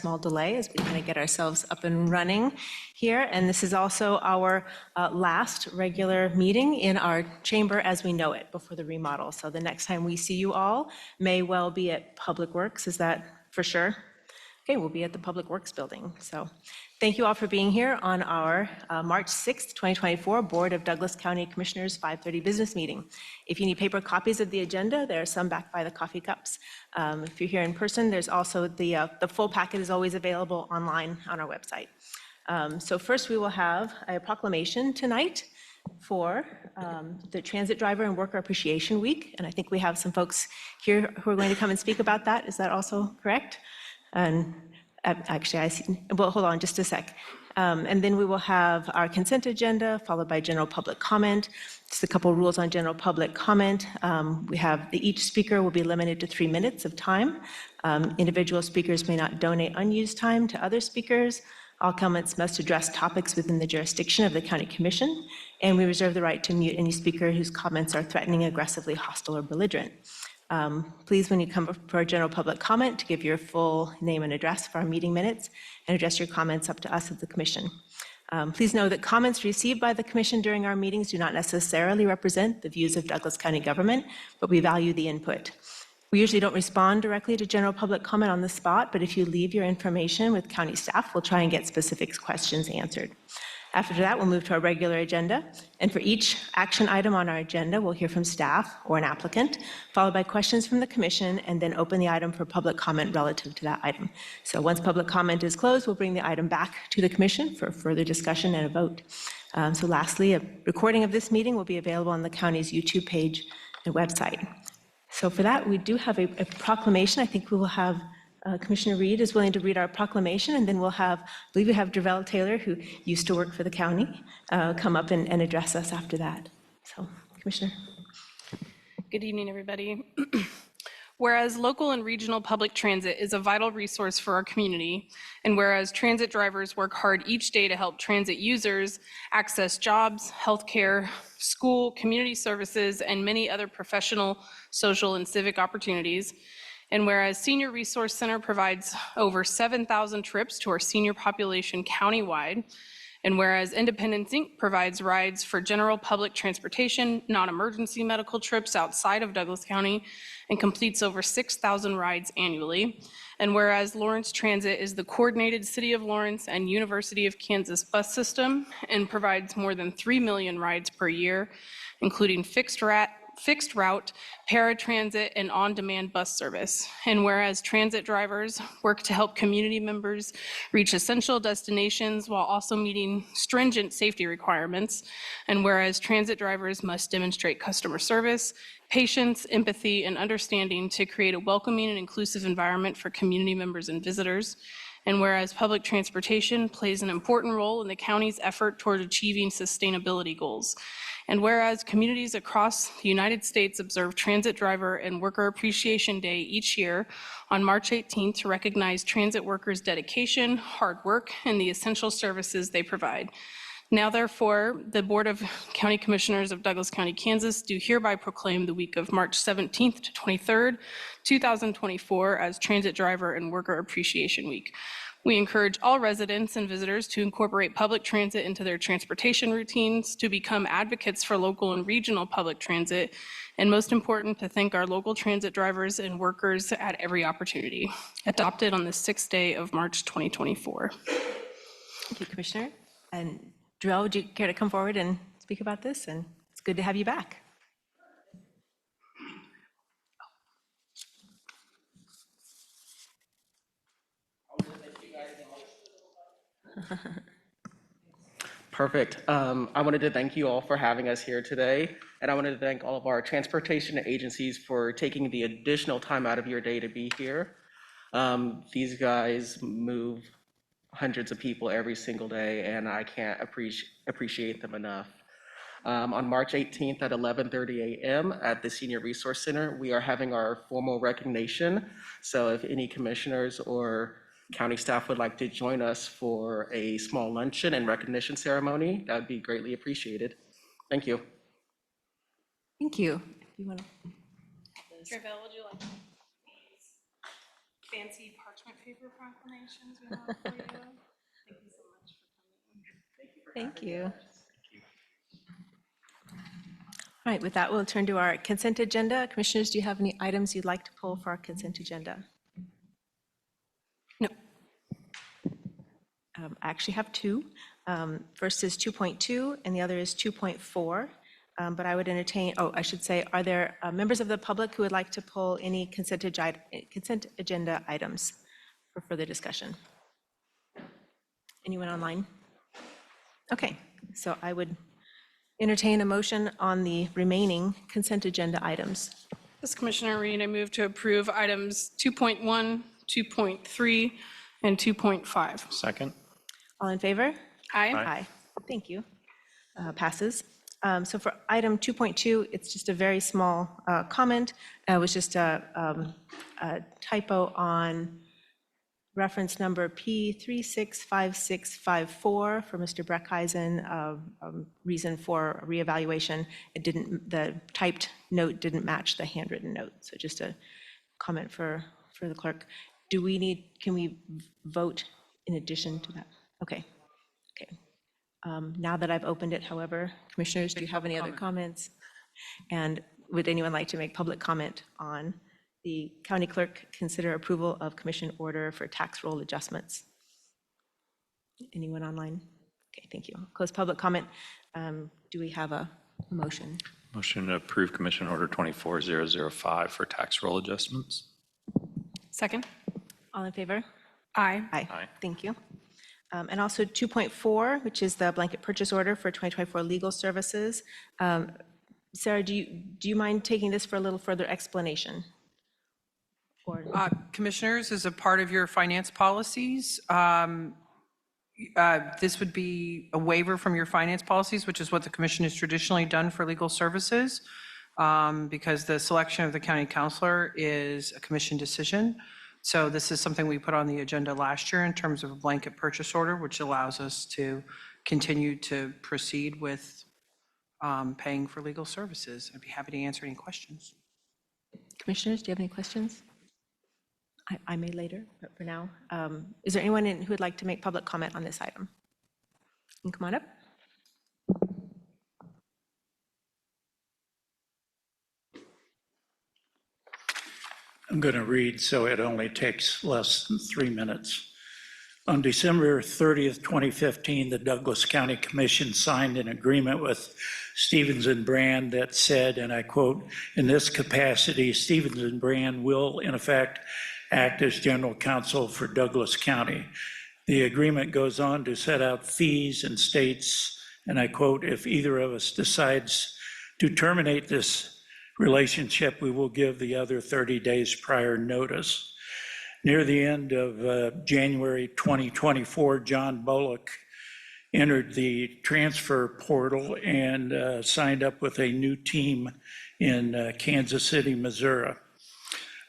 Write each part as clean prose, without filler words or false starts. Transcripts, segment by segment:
small delay as we kind of get ourselves up and running here. And this is also our last regular meeting in our chamber as we know it before the remodel. So the next time we see you all may well be at Public Works. Is that for sure? Okay, we'll be at the Public Works building. So thank you all for being here on our March 6th, 2024 Board of Douglas County Commissioners 5:30 business meeting. If you need paper copies of the agenda, there are some back by the coffee cups. If you're here in person, there's also the full packet is always available online on our website. So first we will have a proclamation tonight for the Transit Driver and Worker Appreciation Week. And I think we have some folks here who are going to come and speak about that. Is that also correct? And actually, I see, well, hold on just a sec. And then we will have our consent agenda followed by general public comment. Just a couple rules on general public comment. We have each speaker will be limited to 3 minutes of time. Individual speakers may not donate unused time to other speakers. All comments must address topics within the jurisdiction of the County Commission, and we reserve the right to mute any speaker whose comments are threatening, aggressively hostile, or belligerent. Please, when you come for a general public comment, to give your full name and address for our meeting minutes and address your comments up to us at the Commission. Please know that comments received by the Commission during our meetings do not necessarily represent the views of Douglas County government, but we value the input. We usually don't respond directly to general public comment on the spot, but if you leave your information with county staff, we'll try and get specific questions answered. After that, we'll move to our regular agenda. And for each action item on our agenda, we'll hear from staff or an applicant, followed by questions from the Commission, and then open the item for public comment relative to that item. So once public comment is closed, we'll bring the item back to the Commission for further discussion and a vote. So lastly, a recording of this meeting will be available on the county's YouTube page and website. So for that, we do have a proclamation. I think we will have Commissioner Reed is willing to read our proclamation, and then we'll have, I believe we have Dervell Taylor, who used to work for the county, come up and address us after that. So, Commissioner. Good evening, everybody. Whereas local and regional public transit is a vital resource for our community, and whereas transit drivers work hard each day to help transit users access jobs, healthcare, school, community services, and many other professional, social, and civic opportunities, and whereas Senior Resource Center provides over 7,000 trips to our senior population countywide, and whereas Independence Inc. provides rides for general public transportation, non-emergency medical trips outside of Douglas County, and completes over 6,000 rides annually, and whereas Lawrence Transit is the coordinated City of Lawrence and University of Kansas bus system and provides more than 3 million rides per year, including fixed route, paratransit, and on-demand bus service. And whereas transit drivers work to help community members reach essential destinations while also meeting stringent safety requirements, and whereas transit drivers must demonstrate customer service, patience, empathy, and understanding to create a welcoming and inclusive environment for community members and visitors. And whereas public transportation plays an important role in the county's effort toward achieving sustainability goals. And whereas communities across the United States observe Transit Driver and Worker Appreciation Day each year on March 18th to recognize transit workers' dedication, hard work, and the essential services they provide. Now, therefore, the Board of County Commissioners of Douglas County, Kansas do hereby proclaim the week of March 17th to 23rd, 2024 as Transit Driver and Worker Appreciation Week. We encourage all residents and visitors to incorporate public transit into their transportation routines, to become advocates for local and regional public transit, and most important, to thank our local transit drivers and workers at every opportunity. Adopted on the 6th day of March 2024. Thank you, Commissioner. And Dervell, would you care to come forward and speak about this? And it's good to have you back. Perfect. I wanted to thank you all for having us here today. And I wanted to thank all of our transportation agencies for taking the additional time out of your day to be here. These guys move hundreds of people every single day, and I can't appreciate them enough. On March 18th at 11:30 a.m. at the Senior Resource Center, we are having our formal recognition. So if any commissioners or county staff would like to join us for a small luncheon and recognition ceremony, that would be greatly appreciated. Thank you. Thank you. If you want to. Dervell, would you like these fancy parchment? My paper proclamations we have for you. Thank you so much for coming. Thank you. All right, with that, we'll turn to our consent agenda. Commissioners, do you have any items you'd like to pull for our consent agenda? No. I actually have two. First is 2.2 and the other is 2.4. But I would entertain, I should say, are there members of the public who would like to pull any consent agenda items for further discussion? Anyone online? Okay, so I would entertain a motion on the remaining consent agenda items. This Commissioner Reed, I move to approve items 2.1, 2.3, and 2.5. Second. All in favor? Aye. Aye. Thank you. Passes. So for item 2.2, it's just a very small comment. It was just a typo on reference number P365654 for Mr. Breckheisen, reason for reevaluation. It didn't, the typed note didn't match the handwritten note. So just a comment for the clerk. Do we need, can we vote in addition to that? Okay. Okay. Now that I've opened it, however, commissioners, do you have any other comments? And would anyone like to make public comment on the county clerk consider approval of commission order for tax roll adjustments? Anyone online? Okay, thank you. Close public comment. Do we have a motion? Motion to approve Commission Order 24005 for tax roll adjustments. Second. All in favor? Aye. Aye. Aye. Thank you. And also 2.4, which is the blanket purchase order for 2024 legal services. Sarah, do you mind taking this for a little further explanation? Or Commissioners, as a part of your finance policies, this would be a waiver from your finance policies, which is what the commission has traditionally done for legal services, because the selection of the county counselor is a commission decision. So this is something we put on the agenda last year in terms of a blanket purchase order, which allows us to continue to proceed with paying for legal services. I'd be happy to answer any questions. Commissioners, do you have any questions? I may later, but for now, is there anyone who would like to make public comment on this item? You can come on up. I'm going to read so it only takes less than 3 minutes. On December 30th, 2015, the Douglas County Commission signed an agreement with Stevens and Brand that said, and I quote, "In this capacity, Stevens and Brand will, in effect, act as general counsel for Douglas County." The agreement goes on to set out fees and states, and I quote, "If either of us decides to terminate this relationship, we will give the other 30 days prior notice." Near the end of January 2024, John Bullock entered the transfer portal and signed up with a new team in Kansas City, Missouri.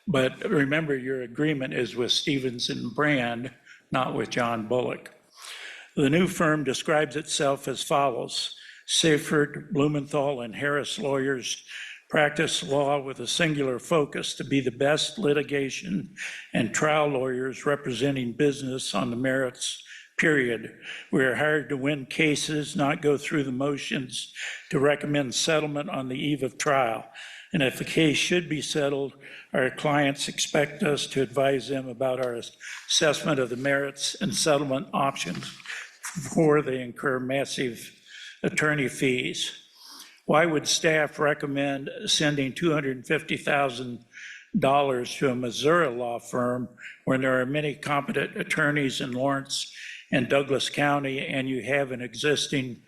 But remember, your agreement is with Stevens and Brand, not with John Bullock. The new firm describes itself as follows: Seifert, Blumenthal, and Harris lawyers practice law with a singular focus to be the best litigation and trial lawyers representing business on the merits, period. We are hired to win cases, not go through the motions, to recommend settlement on the eve of trial. And if a case should be settled, our clients expect us to advise them about our assessment of the merits and settlement options before they incur massive attorney fees. Why would staff recommend sending $250,000 to a Missouri law firm when there are many competent attorneys in Lawrence and Douglas County and you have an existing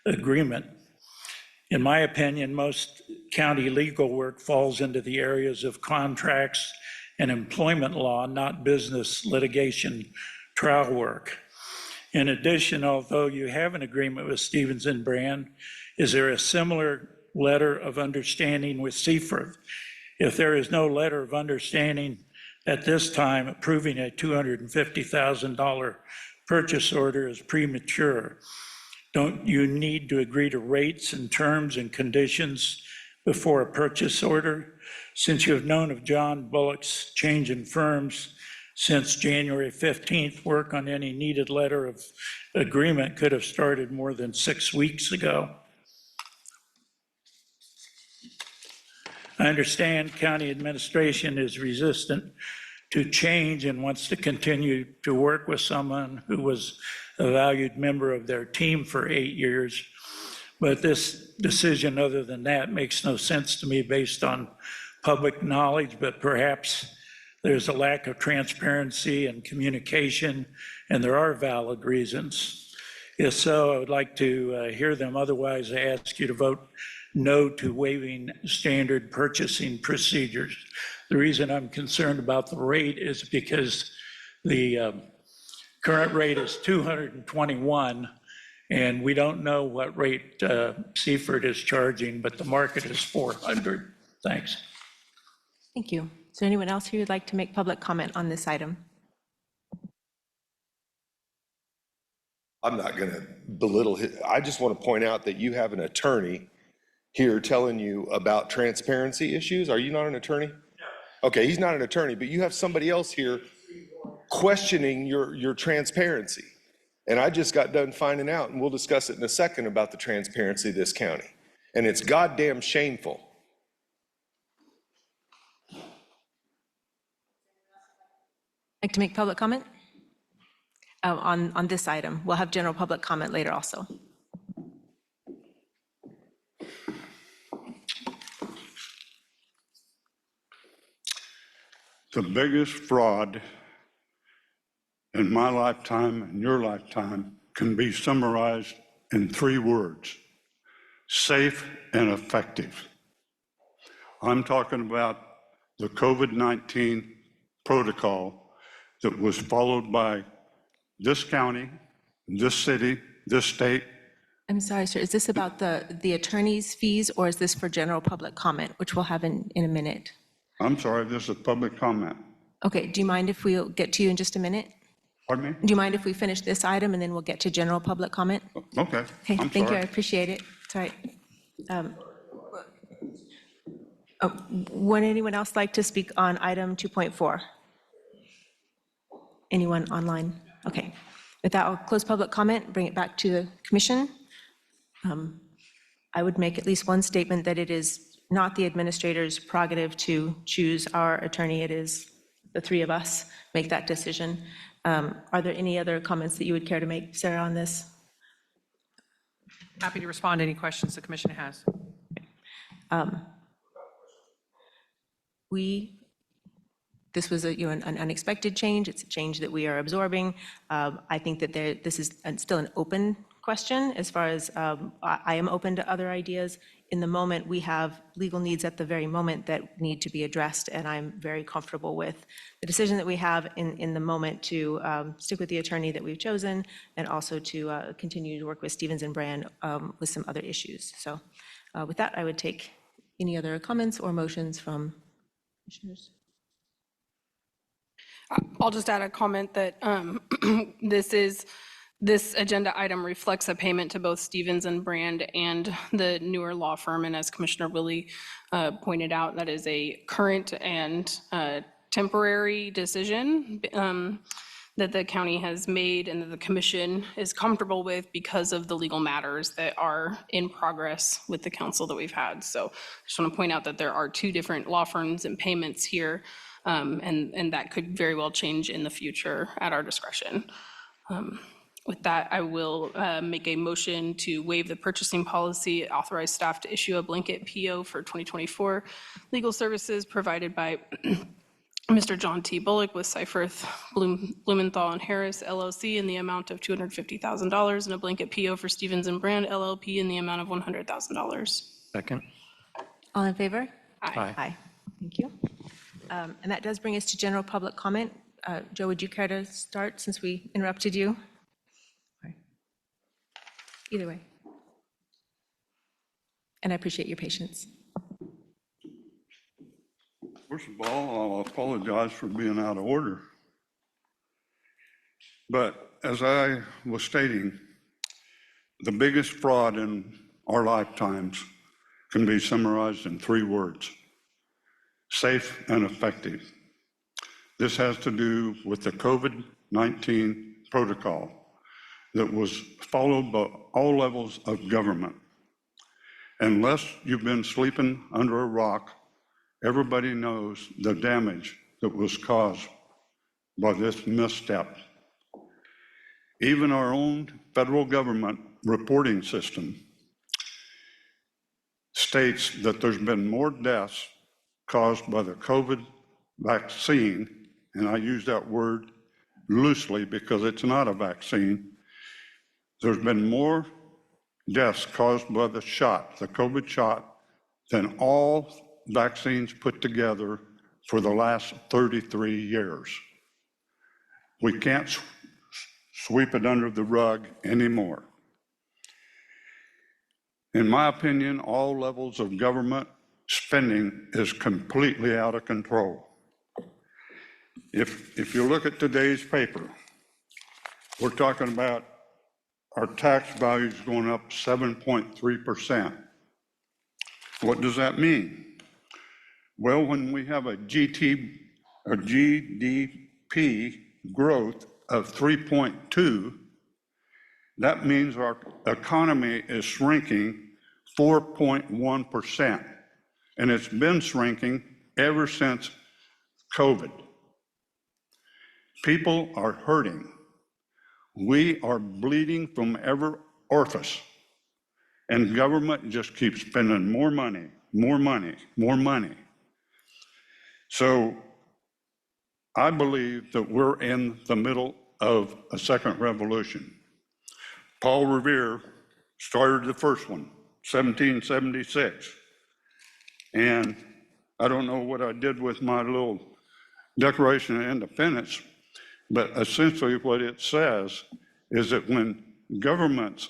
agreement? In my opinion, most county legal work falls into the areas of contracts and employment law, not business litigation trial work. In addition, although you have an agreement with Stevens and Brand, is there a similar letter of understanding with Seifert? If there is no letter of understanding at this time, approving a $250,000 purchase order is premature. Don't you need to agree to rates and terms and conditions before a purchase order? Since you have known of John Bullock's change in firms, Since January 15th, work on any needed letter of agreement could have started more than 6 weeks ago. I understand county administration is resistant to change and wants to continue to work with someone who was a valued member of their team for 8 years. But this decision, other than that, makes no sense to me based on public knowledge, but perhaps there's a lack of transparency and communication, and there are valid reasons. If so, I would like to hear them. Otherwise, I ask you to vote no to waiving standard purchasing procedures. The reason I'm concerned about the rate is because the current rate is 221, and we don't know what rate Seaford is charging, but the market is 400. Thanks. Thank you. Is there anyone else who would like to make public comment on this item? I'm not going to belittle it. I just want to point out that you have an attorney here telling you about transparency issues. Are you not an attorney? No. Okay, he's not an attorney, but you have somebody else here questioning your transparency. And I just got done finding out, and we'll discuss it in a second, about the transparency of this county. And it's goddamn shameful. Like to make public comment? On this item. We'll have general public comment later also. The biggest fraud in my lifetime and your lifetime can be summarized in 3 words: safe and effective. I'm talking about the COVID-19 protocol that was followed by this county, this city, this state. I'm sorry, sir. Is this about the attorney's fees, or is this for general public comment, which we'll have in a minute? I'm sorry, this is public comment. Okay, do you mind if we'll get to you in just a minute? Pardon me? Do you mind if we finish this item and then we'll get to general public comment? Okay, Okay, I'm thank you, I sorry. appreciate it. It's all right. Would anyone else like to speak on item 2.4? Anyone online? Okay. With that, I'll close public comment, bring it back to the commission. I would make at least one statement that it is not the administrator's prerogative to choose our attorney. It is the 3 of us make that decision. Are there any other comments that you would care to make, Sarah, on this? Happy to respond to any questions the commission has. This was an unexpected change. It's a change that we are absorbing. I think that this is still an open question as far as I am open to other ideas. In the moment, we have legal needs at the very moment that need to be addressed, and I'm very comfortable with the decision that we have in the moment to stick with the attorney that we've chosen, and also to continue to work with Stevens and Brand with some other issues. So with that, I would take any other comments or motions from commissioners. I'll just add a comment that this agenda item reflects a payment to both Stevens and Brand and the newer law firm. And as Commissioner Willie pointed out, that is a current and temporary decision that the county has made and that the commission is comfortable with because of the legal matters that are in progress with the council that we've had. So I just want to point out that there are 2 different law firms and payments here. And that could very well change in the future at our discretion. With that, I will make a motion to waive the purchasing policy, authorize staff to issue a blanket PO for 2024 legal services provided by Mr. John T. Bullock with Seifert, Blumenthal and Harris LLC in the amount of $250,000 and a blanket PO for Stevens and Brand LLP in the amount of $100,000. Second. All in favor? Aye. Aye. Thank you. And that does bring us to general public comment. Joe, would you care to start since we interrupted you? Either way. And I appreciate your patience. First of all, I'll apologize for being out of order. But as I was stating, the biggest fraud in our lifetimes can be summarized in 3 words: safe and effective. This has to do with the COVID-19 protocol that was followed by all levels of government. Unless you've been sleeping under a rock, everybody knows the damage that was caused by this misstep. Even our own federal government reporting system states that there's been more deaths caused by the COVID vaccine, and I use that word loosely because it's not a vaccine. There's been more deaths caused by the shot, the COVID shot, than all vaccines put together for the last 33 years. We can't sweep it under the rug anymore. In my opinion, all levels of government spending is completely out of control. If you look at today's paper, we're talking about our tax values going up 7.3%. What does that mean? Well, when we have a GDP growth of 3.2, that means our economy is shrinking 4.1%. And it's been shrinking ever since COVID. People are hurting. We are bleeding from every orifice. And government just keeps spending more money, more money, more money. So I believe that we're in the middle of a second revolution. Paul Revere started the first one, 1776. And I don't know what I did with my little Declaration of Independence, but essentially what it says is that when governments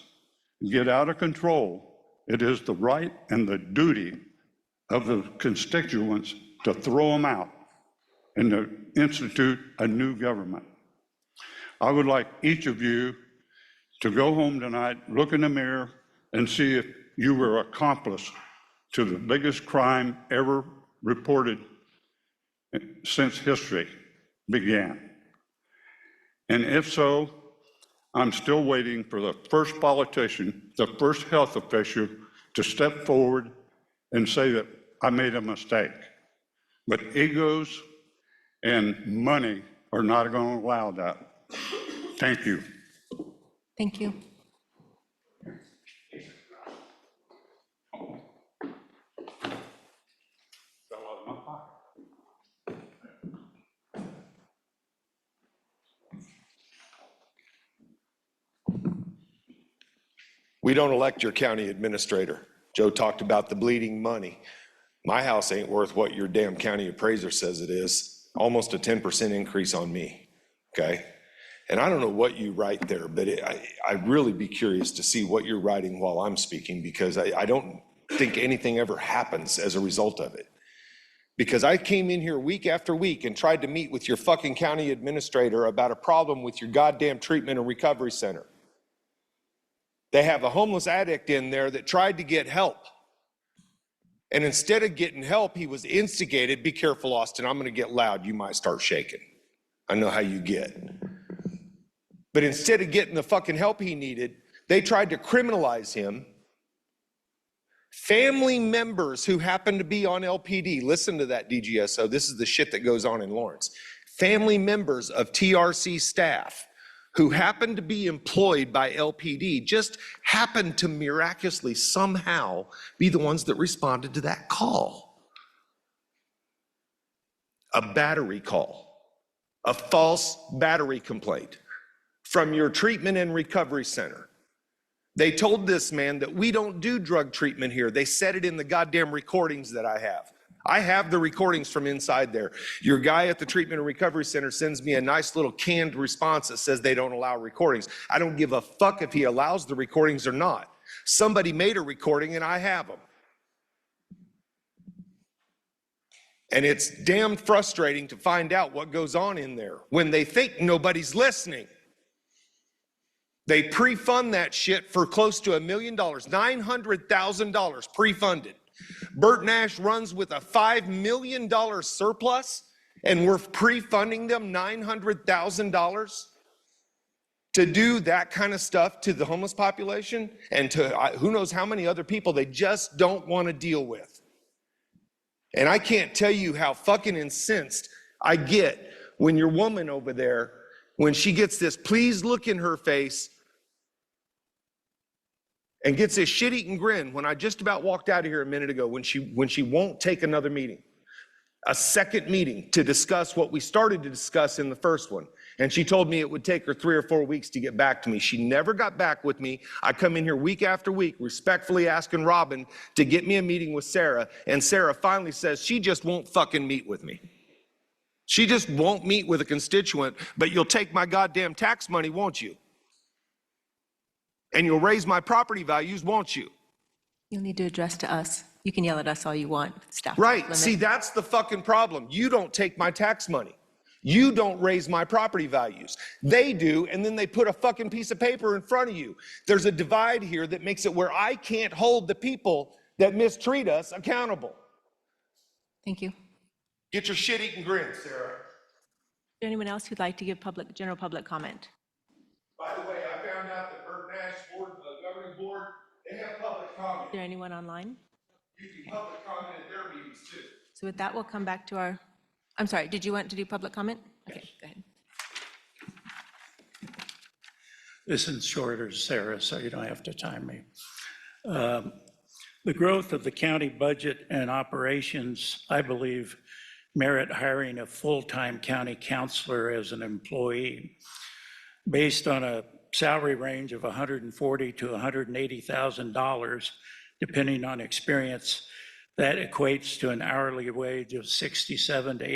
get out of control, it is the right and the duty of the constituents to throw them out and to institute a new government. I would like each of you to go home tonight, look in the mirror, and see if you were accomplice to the biggest crime ever reported since history began. And if so, I'm still waiting for the first politician, the first health official to step forward and say that I made a mistake. But egos and money are not going to allow that. Thank you. Thank you. We don't elect your county administrator. Joe talked about the bleeding money. My house ain't worth what your damn county appraiser says it is. Almost a 10% increase on me, okay? And I don't know what you write there, but I'd really be curious to see what you're writing while I'm speaking, because I don't think anything ever happens as a result of it. Because I came in here week after week and tried to meet with your fucking county administrator about a problem with your goddamn treatment and recovery center. They have a homeless addict in there that tried to get help. And instead of getting help, he was instigated. Be careful, Austin, I'm gonna get loud. You might start shaking. I know how you get. But instead of getting the fucking help he needed, they tried to criminalize him. Family members who happen to be on LPD, listen to that, DGSO, this is the shit that goes on in Lawrence. Family members of TRC staff who happened to be employed by LPD just happened to miraculously somehow be the ones that responded to that call. A battery call, a false battery complaint from your treatment and recovery center. They told this man that we don't do drug treatment here. They said it in the goddamn recordings that I have. I have the recordings from inside there. Your guy at the treatment and recovery center sends me a nice little canned response that says they don't allow recordings. I don't give a fuck if he allows the recordings or not. Somebody made a recording and I have them. And it's damn frustrating to find out what goes on in there when they think nobody's listening. They pre-fund that shit for close to $1 million, $900,000 pre-funded. Bert Nash runs with a $5 million surplus, and we're pre-funding them $900,000 to do that kind of stuff to the homeless population and to who knows how many other people they just don't want to deal with. And I can't tell you how fucking incensed I get when your woman over there, when she gets this please look in her face and gets this shit-eating grin when I just about walked out of here a minute ago, when she won't take another meeting, a second meeting to discuss what we started to discuss in the first one. And she told me it would take her 3 or 4 weeks to get back to me. She never got back with me. I come in here week after week respectfully asking Robin to get me a meeting with Sarah, and Sarah finally says she just won't fucking meet with me. She just won't meet with a constituent, but you'll take my goddamn tax money, won't you? And you'll raise my property values, won't you? You'll need to address to us. You can yell at us all you want, staff. Right, limit. see, that's the fucking problem. You don't take my tax money. You don't raise my property values. They do, and then they put a fucking piece of paper in front of you. There's a divide here that makes it where I can't hold the people that mistreat us accountable. Thank you. Is Get your shit-eating grin, Sarah. there anyone else who'd like to give general public comment? By the way, I found out that Bert Nash governing board, they have public comment. Is there anyone online? You can public comment at their meetings too. So with that, we'll come back to our, I'm sorry, did you want to do public comment? Okay, go ahead. This is shorter, Sarah, so you don't have to time me. The growth of the county budget and operations, I believe, merit hiring a full-time county counselor as an employee. Based on a salary range of $140,000 to $180,000, depending on experience, that equates to an hourly wage of $67 to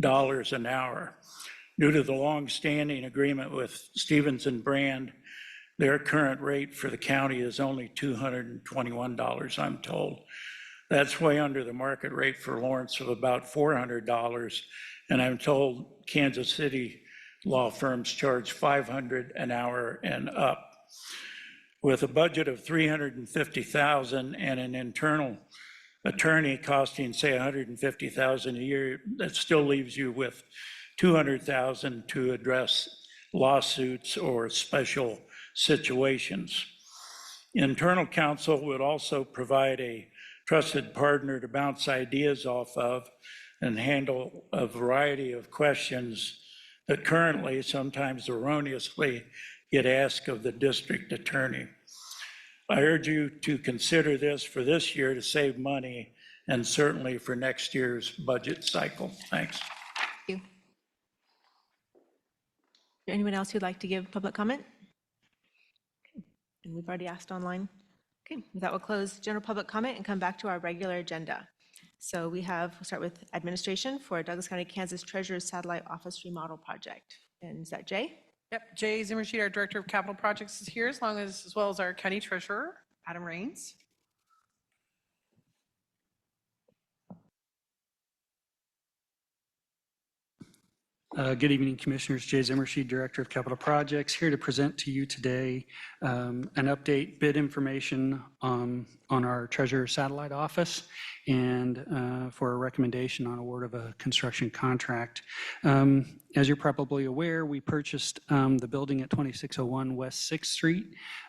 $86 an hour. Due to the long-standing agreement with Stevens and Brand, their current rate for the county is only $221, I'm told. That's way under the market rate for Lawrence of about $400, and I'm told Kansas City law firms charge $500 an hour and up. With a budget of $350,000 and an internal attorney costing, say, $150,000 a year, that still leaves you with $200,000 to address lawsuits or special situations. Internal counsel would also provide a trusted partner to bounce ideas off of and handle a variety of questions that currently, sometimes erroneously, get asked of the district attorney. I urge you to consider this for this year to save money and certainly for next year's budget cycle. Thanks. Thank you. Is there anyone else who'd like to give public comment? Okay. And we've already asked online. Okay, that will close general public comment and come back to our regular agenda. So we'll start with administration for Douglas County, Kansas Treasurer's Satellite Office Remodel Project. And is that Jay? Yep, Jay Zimmershed, our Director of Capital Projects, is here, as well as our County Treasurer, Adam Rains. Good evening, Commissioners. Jay Zimmershed, Director of Capital Projects, here to present to you today an update bid information on our Treasurer Satellite Office and for a recommendation on award of a construction contract. As you're probably aware, we purchased the building at 2601 West 6th Street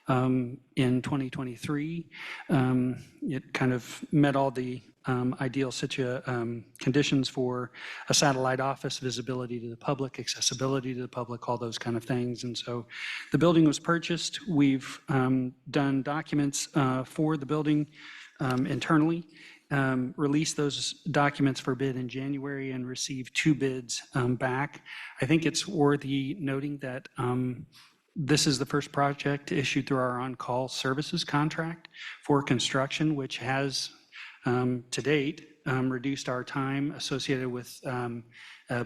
in 2023. It kind of met all the ideal conditions for a satellite office, visibility to the public, accessibility to the public, all those kind of things. And so the building was purchased. We've done documents for the building internally, released those documents for bid in January and received 2 bids back. I think it's worthy noting that this is the first project issued through our on-call services contract for construction, which has to date, reduced our time associated with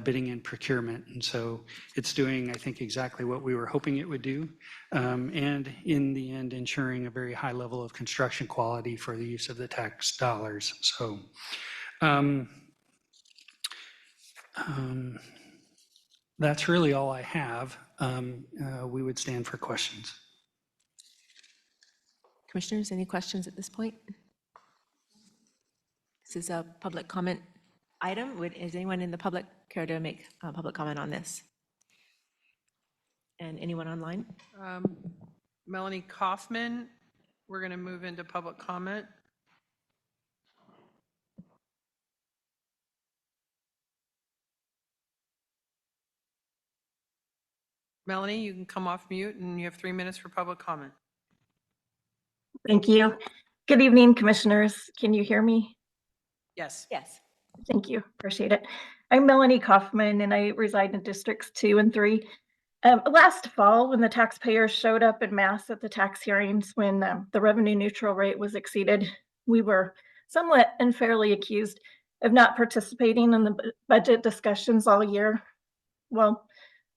bidding and procurement. And so it's doing, I think, exactly what we were hoping it would do. And in the end, ensuring a very high level of construction quality for the use of the tax dollars. So that's really all I have. We would stand for questions. Commissioners, any questions at this point? This is a public comment item. Is anyone in the public care to make a public comment on this? And anyone online? Melanie Kaufman, we're going to move into public comment. Melanie, you can come off mute and you have 3 minutes for public comment. Thank you. Good evening, commissioners. Can you hear me? Yes. Yes. Thank you. Appreciate it. I'm Melanie Kaufman and I reside in districts 2 and 3. Last fall, when the taxpayers showed up en masse at the tax hearings when the revenue neutral rate was exceeded, we were somewhat unfairly accused of not participating in the budget discussions all year. Well,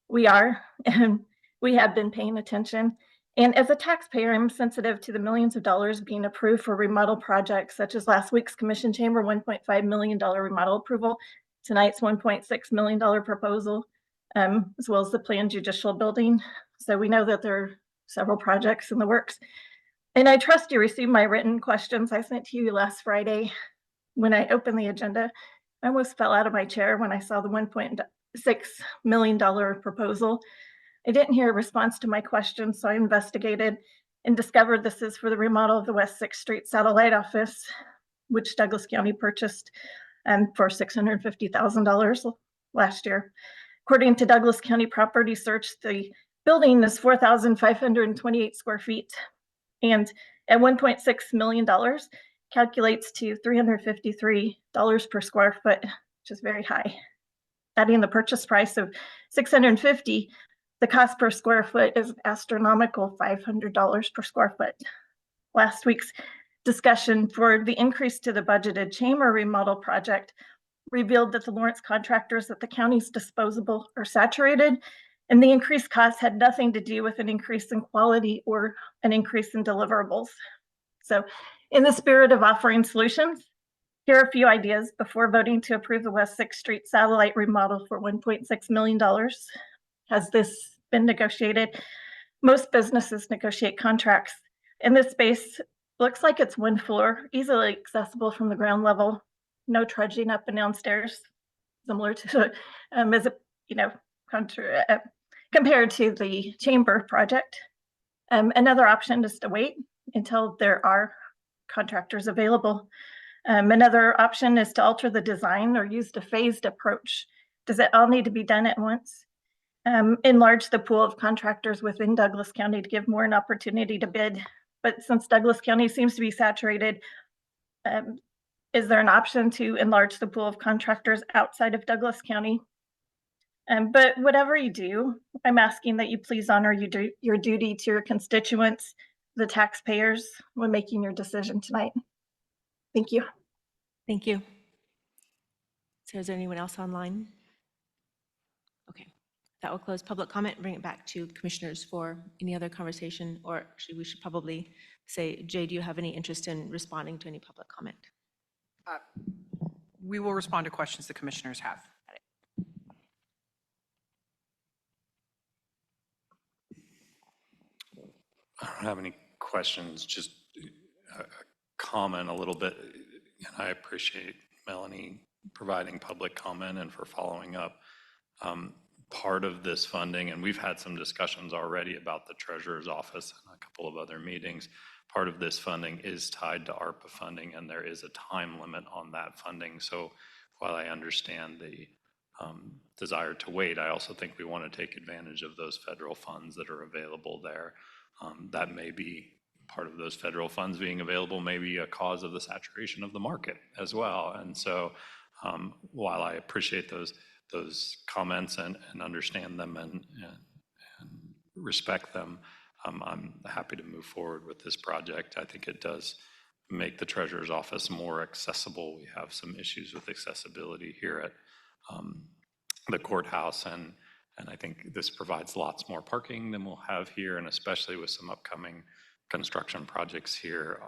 we are, and we have been paying attention. And as a taxpayer, I'm sensitive to the millions of dollars being approved for remodel projects, such as last week's Commission Chamber $1.5 million remodel approval, tonight's $1.6 million proposal, as well as the planned judicial building. So we know that there are several projects in the works. And I trust you received my written questions I sent to you last Friday. When I opened the agenda, I almost fell out of my chair when I saw the $1.6 million proposal. I didn't hear a response to my questions, so I investigated and discovered this is for the remodel of the West 6th Street Satellite Office, which Douglas County purchased for $650,000 last year. According to Douglas County Property Search, the building is 4,528 square feet, and at $1.6 million calculates to $353 per square foot, which is very high. Adding the purchase price of $650, the cost per square foot is astronomical, $500 per square foot. Last week's discussion for the increase to the budgeted chamber remodel project revealed that the Lawrence contractors at the county's disposable are saturated, and the increased costs had nothing to do with an increase in quality or an increase in deliverables. So in the spirit of offering solutions, here are a few ideas before voting to approve the West 6th Street satellite remodel for $1.6 million. Has this been negotiated? Most businesses negotiate contracts. And this space looks like it's one floor, easily accessible from the ground level, no trudging up and downstairs, similar to, as a, compared to the chamber project. Another option is to wait until there are contractors available. Another option is to alter the design or use a phased approach. Does it all need to be done at once? Enlarge the pool of contractors within Douglas County to give more an opportunity to bid. But since Douglas County seems to be saturated, is there an option to enlarge the pool of contractors outside of Douglas County? But whatever you do, I'm asking that you please honor your duty to your constituents, the taxpayers, when making your decision tonight. Thank you. Thank you. So is there anyone else online? Okay, that will close public comment, bring it back to commissioners for any other conversation, or actually we should probably say, Jay, do you have any interest in responding to any public comment? We will respond to questions the commissioners have. I don't have any questions, just a comment a little bit. And I appreciate Melanie providing public comment and for following up. Part of this funding, and we've had some discussions already about the treasurer's office and a couple of other meetings, part of this funding is tied to ARPA funding, and there is a time limit on that funding. So while I understand the desire to wait, I also think we want to take advantage of those federal funds that are available there. That may be part of those federal funds being available, may be a cause of the saturation of the market as well. And so while I appreciate those comments and understand them and respect them, I'm happy to move forward with this project. I think it does make the treasurer's office more accessible. We have some issues with accessibility here at the courthouse, and I think this provides lots more parking than we'll have here, and especially with some upcoming construction projects here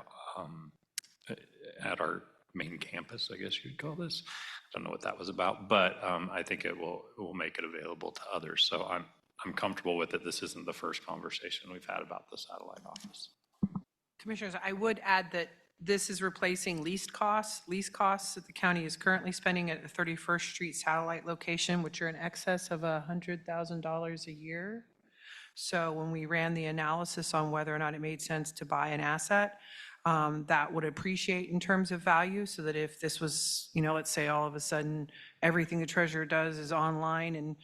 at our main campus, I guess you'd call this. I don't know what that was about, but I think it will make it available to others. So I'm comfortable with it. This isn't the first conversation we've had about the satellite office. Commissioners, I would add that This is replacing leased costs. Lease costs that the county is currently spending at the 31st Street satellite location, which are in excess of $100,000 a year. So when we ran the analysis on whether or not it made sense to buy an asset, that would appreciate in terms of value, so that if this was, let's say all of a sudden, everything the treasurer does is online and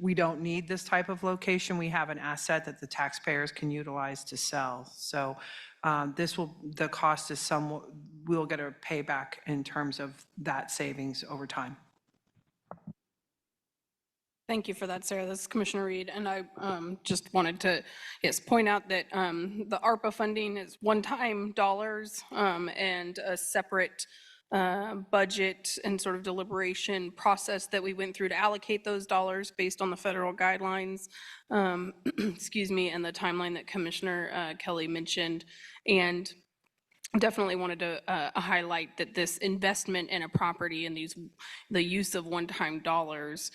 we don't need this type of location, we have an asset that the taxpayers can utilize to sell. So the cost is somewhat, we'll get a payback in terms of that savings over time. Thank you for that, Sarah. This is Commissioner Reed. And I just wanted to, yes, point out that the ARPA funding is one-time dollars and a separate budget and sort of deliberation process that we went through to allocate those dollars based on the federal guidelines, excuse me, and the timeline that Commissioner Kelly mentioned. And definitely wanted to highlight that this investment in a property and the use of one-time dollars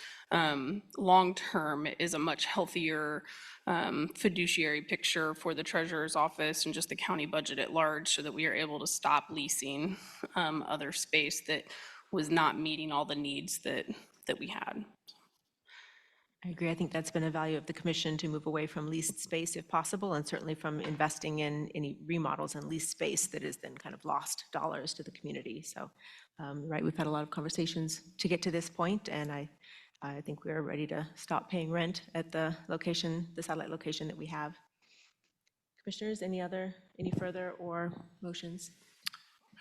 long-term is a much healthier fiduciary picture for the treasurer's office and just the county budget at large, so that we are able to stop leasing other space that was not meeting all the needs that we had. I agree. I think that's been a value of the commission, to move away from leased space if possible, and certainly from investing in any remodels and leased space that is then kind of lost dollars to the community. So, right, we've had a lot of conversations to get to this point, and I think we're ready to stop paying rent at the location, the satellite location that we have. Commissioners, any further or motions?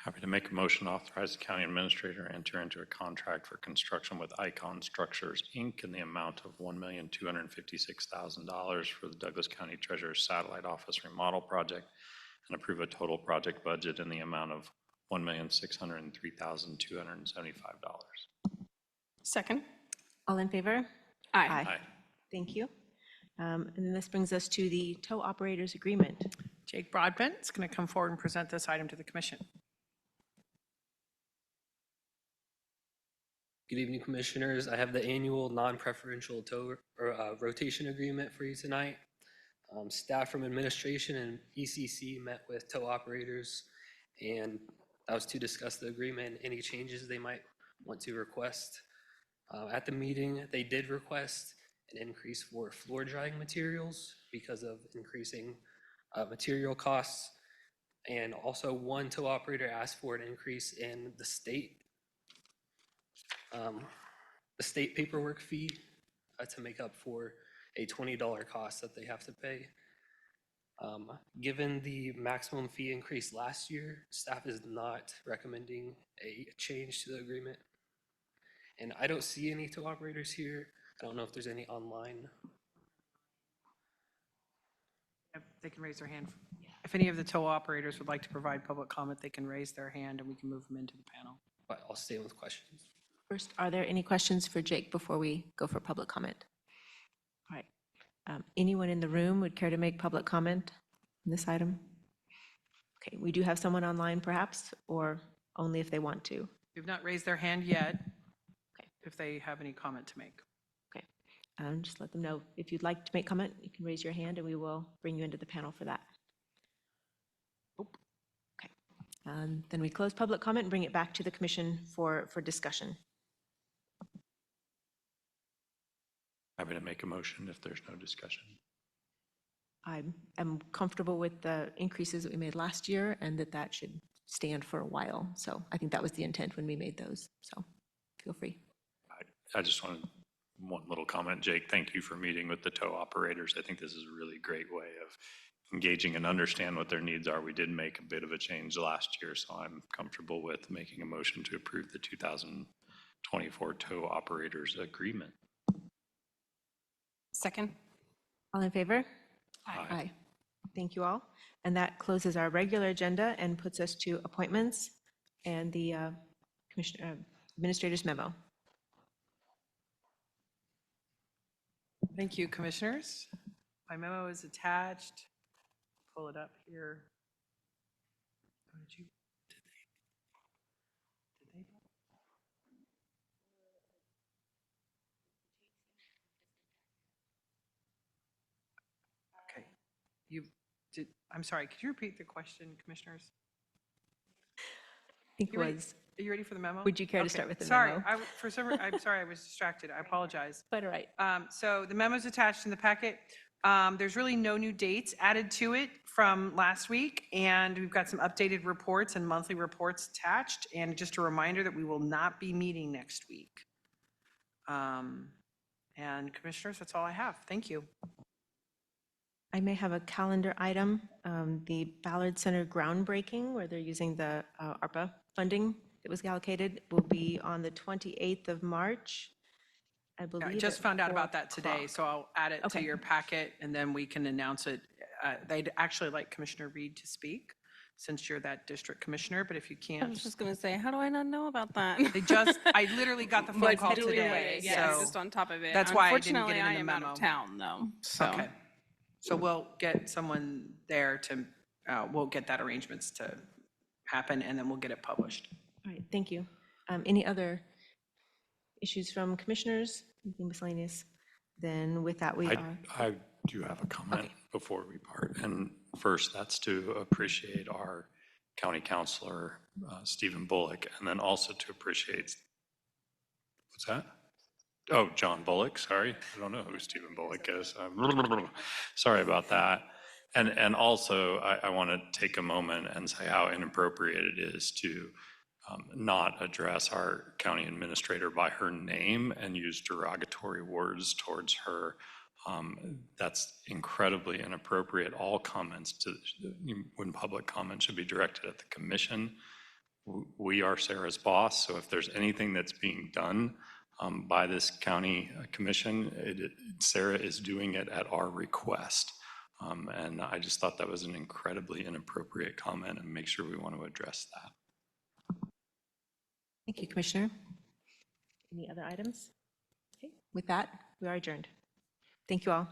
Happy to make a motion to authorize the county administrator to enter into a contract for construction with Icon Structures, Inc. in the amount of $1,256,000 for the Douglas County Treasurer's Satellite Office remodel project, and approve a total project budget in the amount of $1,603,275. Second? All in favor? Aye. Aye. Thank you. And then this brings us to the tow operators agreement. Jake Broadbent is going to come forward and present this item to the commission. Good evening, Commissioners. I have the annual non-preferential tow rotation agreement for you tonight. Staff from administration and ECC met with tow operators, and that was to discuss the agreement and any changes they might want to request. At the meeting, they did request an increase for floor drying materials because of increasing material costs. And also one tow operator asked for an increase in the state paperwork fee to make up for a $20 cost that they have to pay. Given the maximum fee increase last year, staff is not recommending a change to the agreement. And I don't see any tow operators here. I don't know if there's any online. They can raise their hand. If any of the tow operators would like to provide public comment, they can raise their hand and we can move them into the panel. But I'll stay with questions. First, are there any questions for Jake before we go for public comment? All right. Anyone in the room would care to make public comment on this item? Okay, we do have someone online perhaps, or only if they want to. They've not raised their hand yet. Okay. If they have any comment to make. Okay, just let them know. If you'd like to make comment, you can raise your hand and we will bring you into the panel for that. Okay, then we close public comment and bring it back to the commission for discussion. Happy to make a motion if there's no discussion. I am comfortable with the increases that we made last year and that should stand for a while. So I think that was the intent when we made those. So feel free. I just wanted one little comment. Jake, thank you for meeting with the tow operators. I think this is a really great way of engaging and understand what their needs are. We did make a bit of a change last year, so I'm comfortable with making a motion to approve the 2024 tow operators agreement. Second? All in favor? Aye. Thank you all. And that closes our regular agenda and puts us to appointments and the administrator's memo. Thank you, commissioners. My memo is attached. Pull it up here. Oh, did they? Okay. I'm sorry, could you repeat the question, commissioners? think You ready- was, Are you ready for the memo? Would you care to Okay. start with the Sorry, memo? I'm sorry, I was distracted. I apologize. quite all right. So the memo's attached in the packet. There's really no new dates added to it from last week, and we've got some updated reports and monthly reports attached, and just a reminder that we will not be meeting next week. And Commissioners, that's all I have. Thank you. I may have a calendar item, the Ballard Center groundbreaking, where they're using the ARPA funding that was allocated, will be on the 28th of March, I Yeah, believe. I just at found out 4 about that today, o'clock. so I'll add it to Okay. your packet, and then we can announce it. They'd actually like Commissioner Reed to speak, since you're that district commissioner, but if you I can't, was just gonna say, how do I not know about that? I literally got the phone But call duly today, noted, yeah, so. just on top of it. That's why I didn't get Unfortunately, it in I the am out memo. of town though, so. Okay. So we'll get someone there to, we'll get that arrangements to happen, and then we'll get it published. All right, thank you. Any other issues from commissioners? Anything miscellaneous? Then with that, we are. I do have a comment before we part. And first, that's to appreciate our county counselor, Stephen Bullock, and then also to appreciate, what's that? Oh, John Bullock, sorry. I don't know who Stephen Bullock is. Sorry about that. And also, I want to take a moment and say how inappropriate it is to not address our county administrator by her name and use derogatory words towards her. That's incredibly inappropriate. All comments when public comment should be directed at the commission. We are Sarah's boss, so if there's anything that's being done by this county commission, Sarah is doing it at our request. And I just thought that was an incredibly inappropriate comment, and make sure we want to address that. Thank you, Commissioner. Any other items? Okay, with that, we are adjourned. Thank you all.